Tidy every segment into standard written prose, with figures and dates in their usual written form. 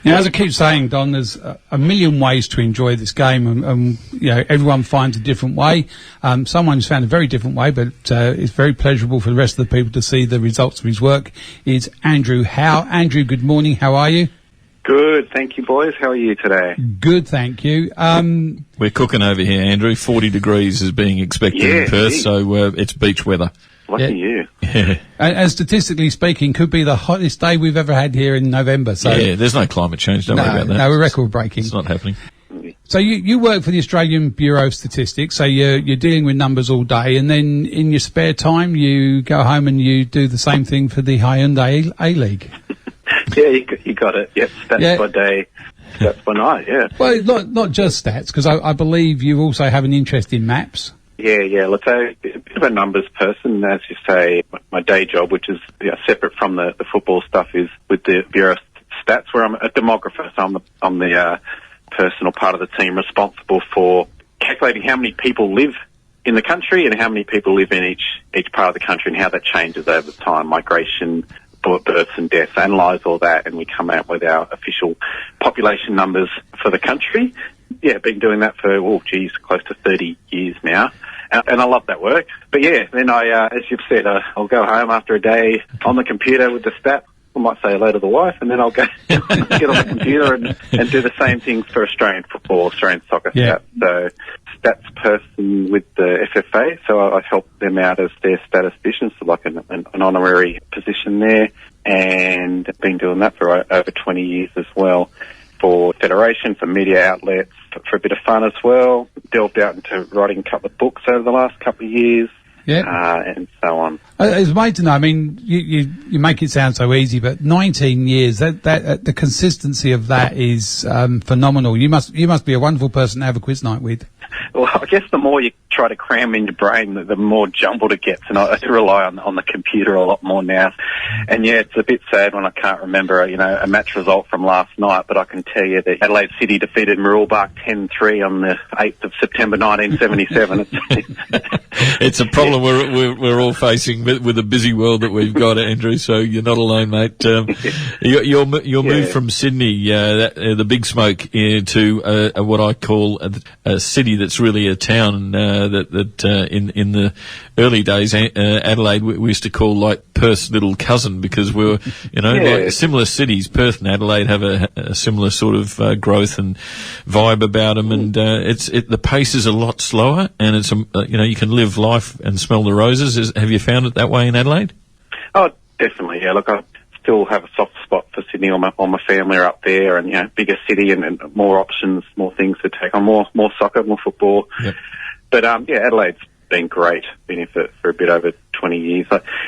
Now, as I keep saying, Don, there's a million ways to enjoy this game, and everyone finds a different way. Someone's found a very different way, but it's very pleasurable for the rest of the people to see the results of his work. Is Andrew Howe. Andrew, good morning. How are you? Good, thank you, boys. How are you today? Good, thank you. We're cooking over here, Andrew. 40 degrees is being expected in Perth, so it's beach weather. Lucky you. Yeah. And statistically speaking, could be the hottest day we've ever had here in November. So yeah, there's no climate change. Don't worry about that. No, we're record breaking. It's not happening. So you work for the Australian Bureau of Statistics, so you're dealing with numbers all day, and then in your spare time you go home and you do the same thing for the Hyundai A-League. Yeah, you got it. Yep, stats by day, stats by night, yeah. Well, not just stats, because I believe you also have an interest in maps. Yeah. Let's say a bit of a numbers person, as you say. My day job, which is separate from the football stuff, is with the Bureau of Stats, where I'm a demographer. So I'm the personal part of the team responsible for calculating how many people live in the country and how many people live in each part of the country and how that changes over time, migration, births and deaths, analyse all that, and we come out with our official population numbers for the country. Yeah, been doing that for, close to 30 years now. And I love that work. But yeah, then as you've said, I'll go home after a day on the computer with the stats. I might say hello to the wife, and then I'll go get on the computer and do the same thing for Australian football, Australian soccer stats. So stats person with the FFA, so I help them out as their statistician, so like an honorary position there, and been doing that for over 20 years as well. For Federation, for media outlets, for a bit of fun as well. Delved out into writing a couple of books over the last couple of years. And so on. It's amazing to know. I mean, you make it sound so easy, but 19 years, that the consistency of that is phenomenal. You must be a wonderful person to have a quiz night with. Well, I guess the more you try to cram in your brain, the more jumbled it gets, and I do rely on the computer a lot more now. And yeah, it's a bit sad when I can't remember a match result from last night, but I can tell you that Adelaide City defeated Mooroolbark 10-3 on the 8th of September 1977. It's a problem we're all facing with the busy world that we've got, Andrew, so you're not alone, mate. Your move from Sydney, the Big Smoke, to what I call a city that's really a town, that in the early days, Adelaide, we used to call like Perth's little cousin, because we were, like similar cities. Perth and Adelaide have a similar sort of growth and vibe about them, and the pace is a lot slower, and it's you can live life and smell the roses. Have you found it that way in Adelaide? Oh, definitely. Yeah. Look, I still have a soft spot for Sydney. All my family are up there, and bigger city and more options, more things to take on, more soccer, more football. Yep. But Adelaide's been great. Been here for a bit over 20 years.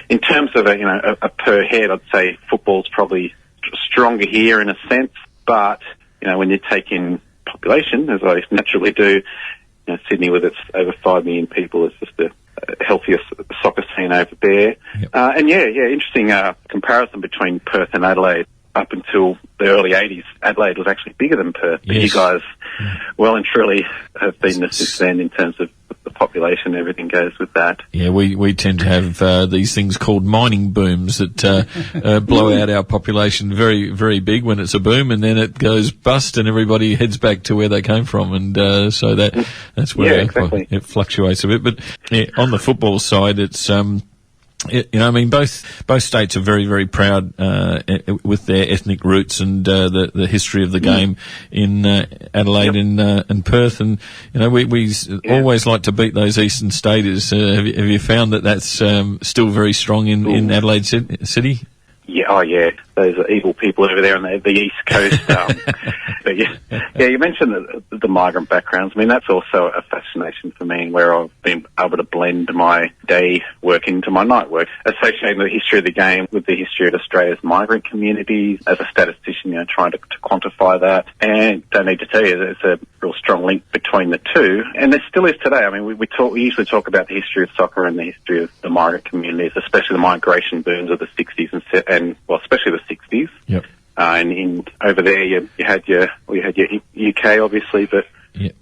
In terms of a per head, I'd say football's probably stronger here in a sense. But when you take in population, as I naturally do, Sydney with its over 5 million people is just the healthiest soccer scene over there. Yep. Interesting comparison between Perth and Adelaide. Up until the early 80s, Adelaide was actually bigger than Perth. But you guys well and truly have been the since then in terms of the population. Everything goes with that. Yeah, we tend to have these things called mining booms that blow out our population very, very big when it's a boom, and then it goes bust and everybody heads back to where they came from. And so that's where it fluctuates a bit. But on the football side, it's... both states are very, very proud with their ethnic roots and the history of the game in Adelaide and Perth, and we always like to beat those eastern staters. Have you found that that's still very strong in Adelaide City? Yeah, those are evil people over there on the East Coast. But you mentioned the migrant backgrounds. I mean, that's also a fascination for me, where I've been able to blend my day work into my night work, associating the history of the game with the history of Australia's migrant communities. As a statistician, trying to quantify that. And don't need to tell you, there's a real strong link between the two, and there still is today. I mean, we usually talk about the history of soccer and the history of the migrant communities, especially the migration booms of the 60s and especially the 60s. Yep. And over there, you had your UK, obviously, but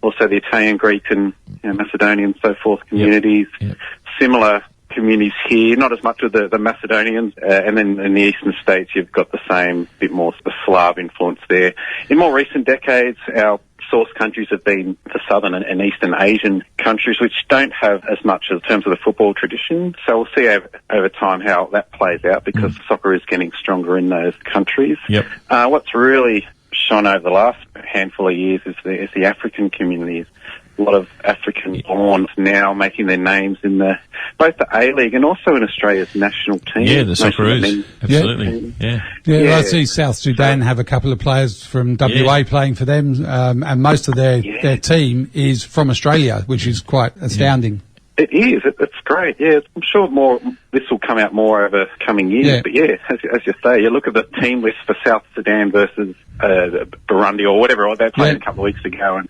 also the Italian, Greek, and Macedonian, and so forth communities. Yep. Similar communities here, not as much with the Macedonians, and then in the eastern states you've got the same, bit more the Slav influence there. In more recent decades, our source countries have been the southern and eastern Asian countries, which don't have as much in terms of the football tradition. So we'll see over time how that plays out, because soccer is getting stronger in those countries. Yep. What's really shone over the last handful of years is the African communities. A lot of African-born now making their names in both the A-League and also in Australia's national team. Yeah, the Socceroos. Absolutely. Yeah, I see South Sudan have a couple of players from WA playing for them, and most of their team is from Australia, which is quite astounding. It is. It's great. Yeah, I'm sure this will come out more over coming years. Yeah. But yeah, as you say, you look at the team list for South Sudan versus Burundi or whatever they played a couple of weeks ago, and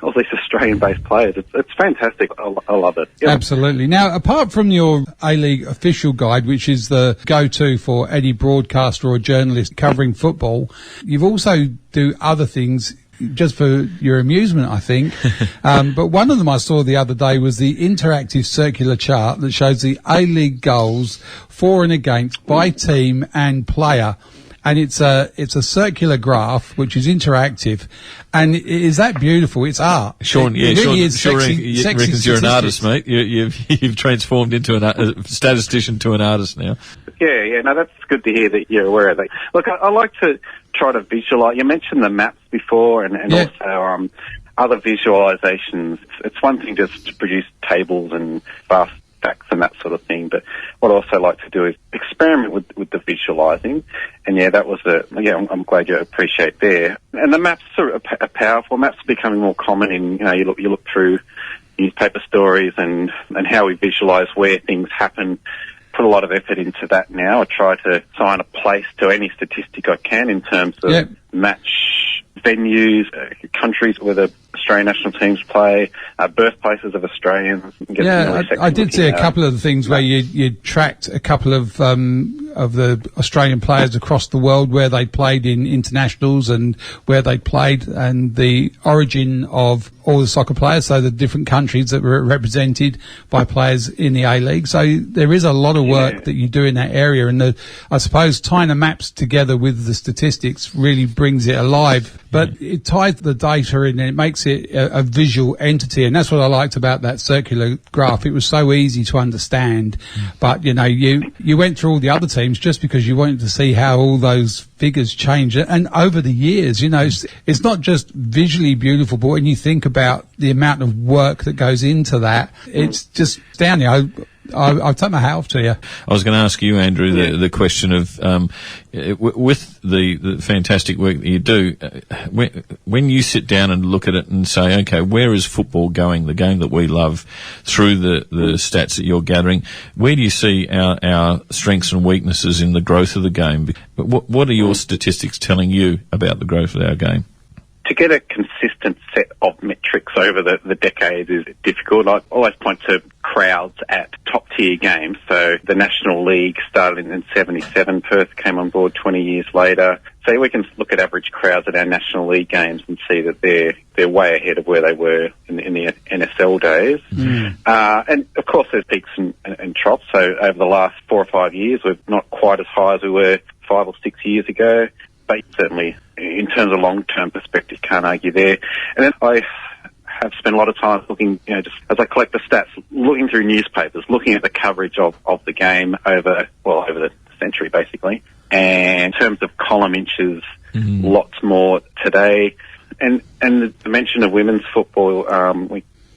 all these Australian-based players. It's fantastic. I love it. Yeah. Absolutely. Now, apart from your A-League official guide, which is the go-to for any broadcaster or journalist covering football, you've also do other things just for your amusement, I think. But one of them I saw the other day was the interactive circular chart that shows the A-League goals for and against by team and player. And it's a circular graph which is interactive, and is that beautiful? It's art. Sean, Sean reckons you're an artist, mate. You've transformed into a statistician to an artist now. Yeah, no, that's good to hear that you're aware of that. Look, I like to try to visualise. You mentioned the maps before, and also other visualisations. It's one thing just to produce tables and vast facts and that sort of thing, but what I also like to do is experiment with the visualising, and that was I'm glad you appreciate there. And the maps are powerful. Maps are becoming more common in, you look through newspaper stories and how we visualise where things happen. Put a lot of effort into that now. I try to assign a place to any statistic I can in terms of match venues, countries where the Australian national teams play, birthplaces of Australians. I did see a couple of the things where you tracked a couple of the Australian players across the world, where they played in internationals and where they played, and the origin of all the soccer players, so the different countries that were represented by players in the A-League. So there is a lot of work that you do in that area, and I suppose tying the maps together with the statistics really brings it alive. But it ties the data in and it makes it a visual entity, and that's what I liked about that circular graph. It was so easy to understand, but you went through all the other teams just because you wanted to see how all those figures change. And over the years, it's not just visually beautiful, but when you think about the amount of work that goes into that, it's just astounding. I'll take my hat off to you. I was going to ask you, Andrew, the question of with the fantastic work that you do, when you sit down and look at it and say, okay, where is football going, the game that we love, through the stats that you're gathering, where do you see our strengths and weaknesses in the growth of the game? What are your statistics telling you about the growth of our game? To get a consistent set of metrics over the decades is difficult. I always point to crowds at top-tier games. So the National League started in 77. Perth came on board 20 years later. So we can look at average crowds at our National League games and see that they're way ahead of where they were in the NSL days. And, of course, there's peaks and troughs. So over the last 4 or 5 years, we're not quite as high as we were 5 or 6 years ago. But certainly, in terms of long-term perspective, can't argue there. And then I have spent a lot of time looking, just as I collect the stats, looking through newspapers, looking at the coverage of the game over the century, basically. And in terms of column inches, lots more today. And the mention of women's football,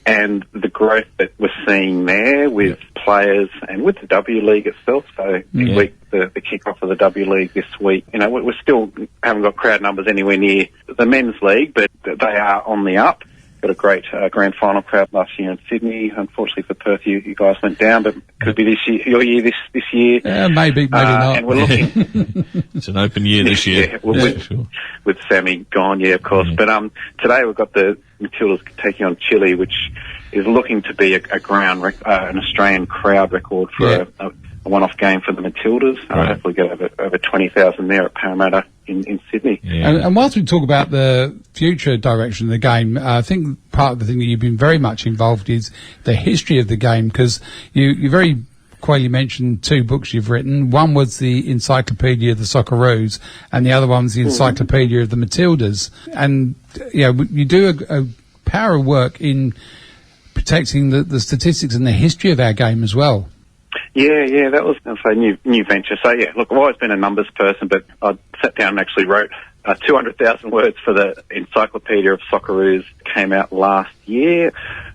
and the growth that we're seeing there with players and with the W League itself. So this week, the kick-off of the W League this week, we still haven't got crowd numbers anywhere near the men's league, but they are on the up. Got a great grand final crowd last year in Sydney. Unfortunately for Perth, you guys went down, but could be your year this year. Yeah, maybe not. And we're looking. It's an open year this year. With Sammy gone, of course. But today we've got the Matildas taking on Chile, which is looking to be an Australian crowd record for a one-off game for the Matildas. Hopefully get over 20,000 there at Parramatta in Sydney. And whilst we talk about the future direction of the game, I think part of the thing that you've been very much involved is the history of the game, because you're very Quayle mentioned 2 books you've written. One was the Encyclopedia of the Socceroos, and the other one was the Encyclopedia of the Matildas. And you do a power of work in protecting the statistics and the history of our game as well. Yeah, that was a new venture. So yeah, look, I've always been a numbers person, but I sat down and actually wrote 200,000 words for the Encyclopedia of Socceroos. Came out last year,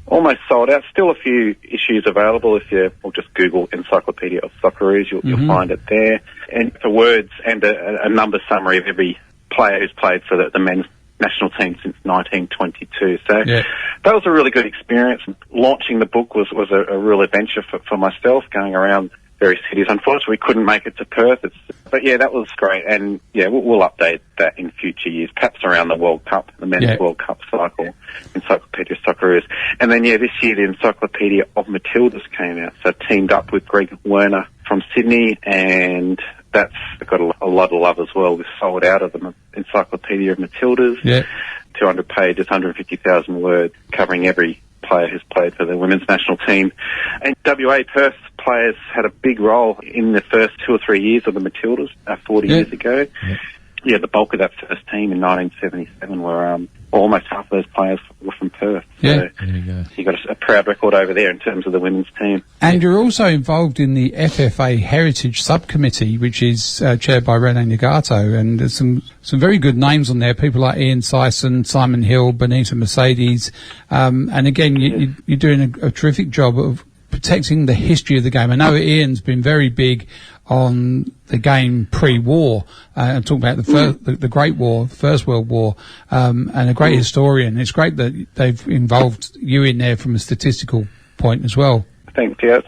almost sold out. Still a few issues available. If you just Google Encyclopedia of Socceroos, you'll find it there. And for words and a number summary of every player who's played for the men's national team since 1922. So that was a really good experience. Launching the book was a real adventure for myself, going around various cities. Unfortunately, we couldn't make it to Perth. But yeah, that was great. And yeah, we'll update that in future years, perhaps around the World Cup, the Men's World Cup cycle, Encyclopedia Socceroos. And then this year the Encyclopedia of Matildas came out. So I teamed up with Greg Werner from Sydney, and that's got a lot of love as well. We sold out of the Encyclopedia of Matildas. Yeah. 200 pages, 150,000 words, covering every player who's played for the women's national team. And WA Perth players had a big role in the first 2 or 3 years of the Matildas 40 years ago. Yeah, the bulk of that first team in 1977 were almost half of those players were from Perth. So you got a proud record over there in terms of the women's team. And you're also involved in the FFA Heritage Subcommittee, which is chaired by Renee Nagato, and there's some very good names on there, people like Ian Sison, Simon Hill, Benita Mercedes, and again, you're doing a terrific job of protecting the history of the game. I know Ian's been very big on the game pre-war. I'm talking about the Great War, the First World War, and a great historian. It's great that they've involved you in there from a statistical point as well. Thanks. Yeah, it's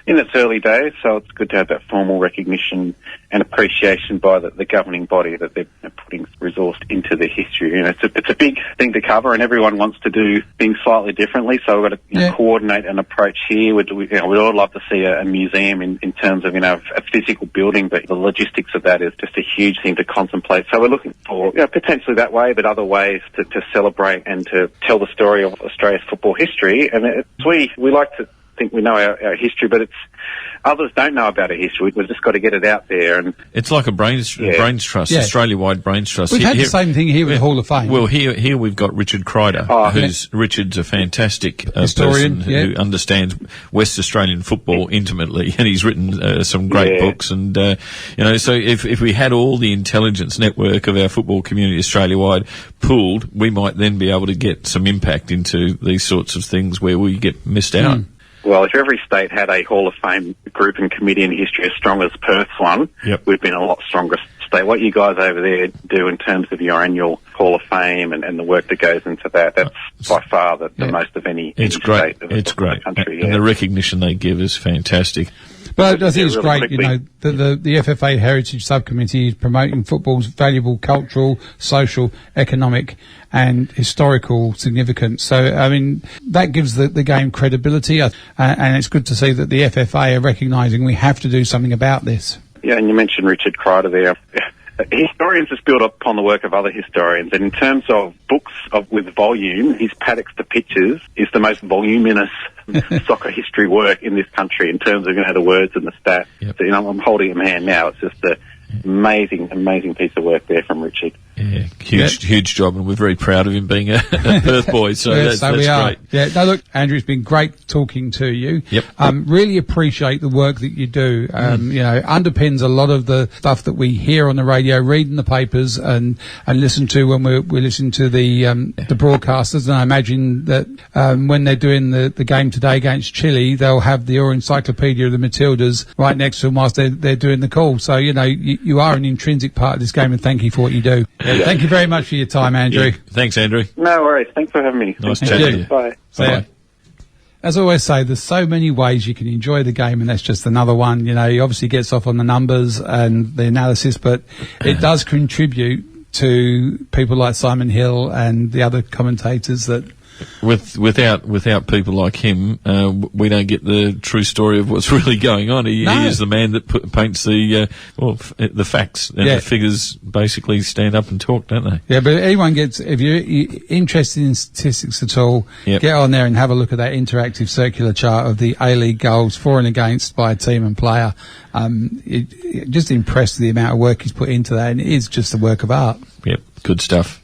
in its early days, so it's good to have that formal recognition and appreciation by the governing body that they're putting resource into the history. It's a big thing to cover, and everyone wants to do things slightly differently. So we've got to coordinate an approach here. We'd all love to see a museum in terms of a physical building, but the logistics of that is just a huge thing to contemplate. So we're looking for potentially that way, but other ways to celebrate and to tell the story of Australia's football history. And we like to think we know our history, but others don't know about our history. We've just got to get it out there. And it's like a brains trust, Australia-wide brains trust. We've had the same thing here with the Hall of Fame. Well, here we've got Richard Kreider, Richard's a fantastic historian who understands West Australian football intimately, and he's written some great books. And so if we had all the intelligence network of our football community Australia-wide pooled, we might then be able to get some impact into these sorts of things where we get missed out. Well, if every state had a Hall of Fame group and committee in history as strong as Perth's one, we've been a lot stronger state. What you guys over there do in terms of your annual Hall of Fame and the work that goes into that's by far the most of any state of the country. And the recognition they give is fantastic. But I think it's great, the FFA Heritage Subcommittee is promoting football's valuable cultural, social, economic and historical significance. So, I mean, that gives the game credibility, and it's good to see that the FFA are recognising we have to do something about this. Yeah, and you mentioned Richard Kreider there. Historians just build upon the work of other historians, and in terms of books with volume, his Paddocks to Pictures is the most voluminous soccer history work in this country in terms of the words and the stats. So, I'm holding him hand now. It's just amazing piece of work there from Richard. Yeah, huge job, and we're very proud of him being a Perth boy. So that's great. Yeah, no, look, Andrew, it's been great talking to you. Yep. Really appreciate the work that you do. Underpins a lot of the stuff that we hear on the radio, read in the papers, and listen to when we listen to the broadcasters. And I imagine that when they're doing the game today against Chile, they'll have your Encyclopedia of the Matildas right next to them whilst they're doing the call. So you are an intrinsic part of this game, and thank you for what you do. Thank you very much for your time, Andrew. Yeah. Thanks, Andrew. No worries. Thanks for having me. Nice chatting to you. Bye. Bye. As I always say, there's so many ways you can enjoy the game, and that's just another one. He obviously gets off on the numbers and the analysis, but it does contribute to people like Simon Hill and the other commentators that Without people like him, we don't get the true story of what's really going on. He is the man that paints the facts, and the figures basically stand up and talk, don't they? Yeah, but if you're interested in statistics at all, get on there and have a look at that interactive circular chart of the A-League goals for and against by a team and player. Just impressed with the amount of work he's put into that, and it is just a work of art. Yep, good stuff.